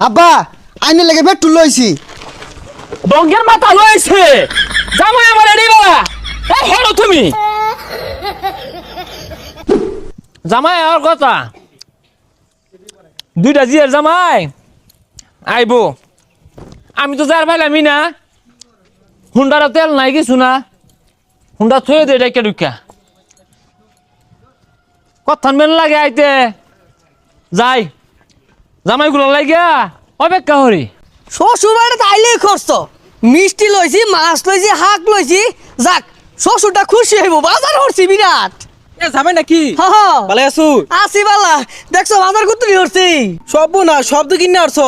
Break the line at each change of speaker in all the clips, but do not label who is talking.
আব্বা আইনে লেগে পেট্রোল লইছি।
ডঙ্গের মাথা লইছে জামাই আমার এডি বাবা এ হলো তুমি জামাই আর কথা দুইটা জিয়ার জামাই আইবো আমি তো যার ভাইলামি না হুন্ডারা তেল নাই কিছু না হুন্ডা থয়ে দে ডাইকা ডুকা কথান মেন লাগে আইতে যাই জামাইগুলো লাগিয়া অপেক্ষা করি।
শ্বশুর বাড়িতে আইলেই খরচ মিষ্টি লইছি মাছ লইছি শাক লইছি যাক শ্বশুরটা খুশি হইব বাজার হরছি বিরাট।
এ যাবে নাকি
হ হ
ভালো আছো?
আসি বালা দেখছো বাজার কত হরছি।
সব না সব তো কিনে আসছ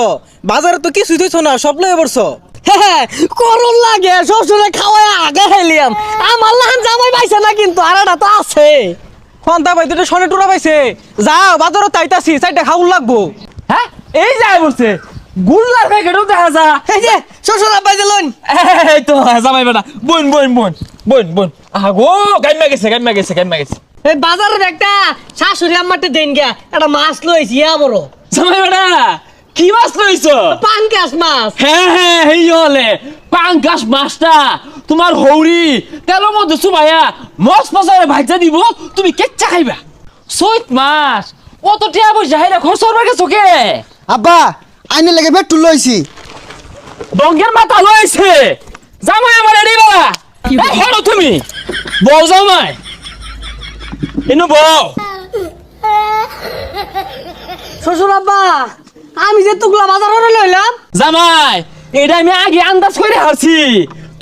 বাজারে তো কিছুই থইছ না সব লয়ে পড়ছ।
হ্যাঁ করুন লাগে শ্বশুরে খাওয়ায় আগে খাইলিয়াম আমার লাহান জামাই পাইছে না কিন্তু আরেটা তো আছে।
ফন্তা ভাই দুটো সনে টুরা পাইছে যাও বাজারও তাইতাছি চাইটা খাউল লাগবো।
হ্যাঁ এই যায় বলছে গুল্লার প্যাকেটও দেখা যা
এই যে শ্বশুর আব্বাই দিলেন
এই তো জামাই বেটা বোন বোন বোন বোন বোন আগো গাইমা গেছে গাইমা গেছে গাইমা গেছে
এই বাজারের একটা শাশুড়ি আম্মারটা দেন গিয়া একটা মাছ লইছি ইয়া বড়
জামাই বেটা কি মাছ লইছ?
পাঙ্কাস মাছ।
হ্যাঁ হ্যাঁ এই হলে পাঙ্কাস মাছটা তোমার হৌরি তেলের মধ্যে চুবাইয়া মস মশারে ভাইজা দিব তুমি কেচ্চা খাইবা। চৈত মাছ অত টিয়া পয়সা হাইরা খরচ করবা গেছো কে?
আব্বা আইনে লেগে পেট্রোল লইছি।
ডঙ্গের মাথা লইছে জামাই আমার এডি বাবা এই হলো তুমি বল জামাই ইনু বল
শ্বশুর আব্বা আমি যে তুগলা বাজার করে লইলাম
জামাই এটা আমি আগে আন্দাজ করে হারছি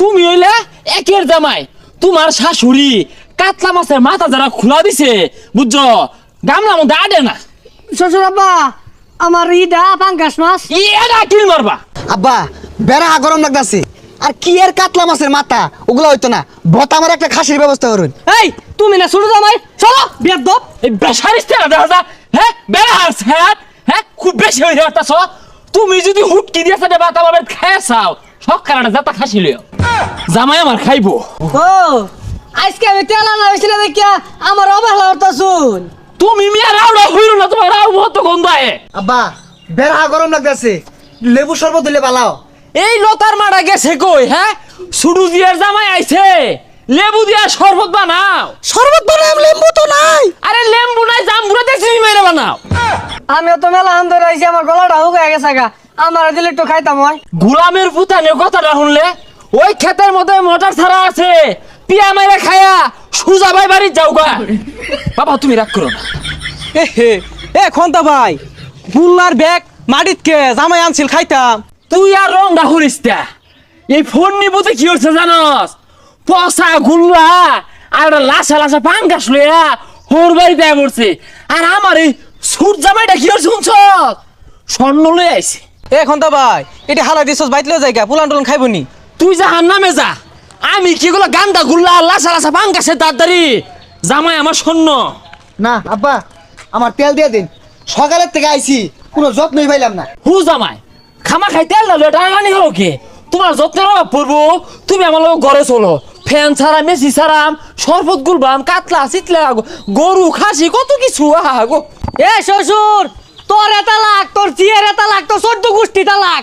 তুমি হইলে একের জামাই তোমার শাশুড়ি কাতলা মাছের মাথা যারা খোলা দিছে বুঝছো গামলা মধ্যে আডে না।
শ্বশুর আব্বা আমার ইটা পাঙ্কাস মাছ।
এটা কিল মারবা
আব্বা বেড়া গরম লাগতাছে আর কি এর কাতলা মাছের মাথা ওগুলা হইতো না ভতা আমার একটা খাসির ব্যবস্থা করুন।
এই তুমি না ছোট জামাই চলো বিয়ার দপ।
এই বেসারিস্তে দেখা যা হ্যাঁ বেড়া হারছে হ্যাঁ খুব বেশি হয়ে যাওয়ারটা তুমি যদি হুটকি দিয়ে সাথে বাতা বাবা খায় চাও সব কারণে যাতা খাসি লিও জামাই আমার খাইবো।
ও আজকে আমি তেল আনা হয়েছিল দেখিয়া আমার অবহেলা হতো শুন।
তুমি মিয়া রাউডা হইরো না তোমার রাউ মত গন্ধ আয়ে।
আব্বা বেড়া গরম লাগতাছে লেবু শরবত দিলে বালাও।
এই লতার মারা গেছে কই হ্যাঁ সুডু দিয়ার জামাই আইছে লেবু দিয়া শরবত বানাও।
শরবত বানাম লেম্বু তো নাই।
আরে লেম্বু নাই জাম্বুরা দেখছি মেরে বানাও।
আমিও তো মেলা আন্দর আইছি আমার গলাটা হুকে গেছে গা আমার দিলে একটু খাইতাম হয়।
গোলামের পুতানে কথাটা শুনলে ওই ক্ষেতের মধ্যে মোটর ছাড়া আছে পিয়া মেরে খায়া সুজা ভাই বাড়ি যাও গা। বাবা তুমি রাগ করো না।
এ হে এ খন্তা ভাই গুল্লার ব্যাগ মাটিত কে জামাই আনছিল খাইতাম।
তুই আর রং রাহুরিস তা এই ফোন নিবতে কি হচ্ছে জানস পচা গুল্লা আর লাসা লাসা পাঙ্গাস লইয়া হোর বাড়ি দেয়া পড়ছে আর আমার এই সুট জামাইটা কি হচ্ছে শুনছ স্বর্ণ লই আইছে।
এ খন্তা ভাই এটা হালা দিছস বাইতলে জায়গা পুলান টুলান খাইবনি।
তুই যাহার নামে যা আমি কি গুলো গান্দা গুল্লা লাসা লাসা পাঙ্গাসের তাড়াতাড়ি জামাই আমার স্বর্ণ।
না আব্বা আমার তেল দিয়ে দিন সকালের থেকে আইছি কোনো যত্নই পাইলাম না।
হু জামাই খামা খাই তেল না টানানি হলো কি তোমার যত্নের অভাব পড়বো তুমি আমার লোক ঘরে চলো ফ্যান ছাড়া মেসি ছাড়াম শরবত গুলবাম কাতলা চিতলা গরু খাসি কত কিছু আহা গো।
এ শ্বশুর তোর এটা লাগ তোর চিয়ের এটা লাগ তোর 14 গোষ্ঠী তালাক।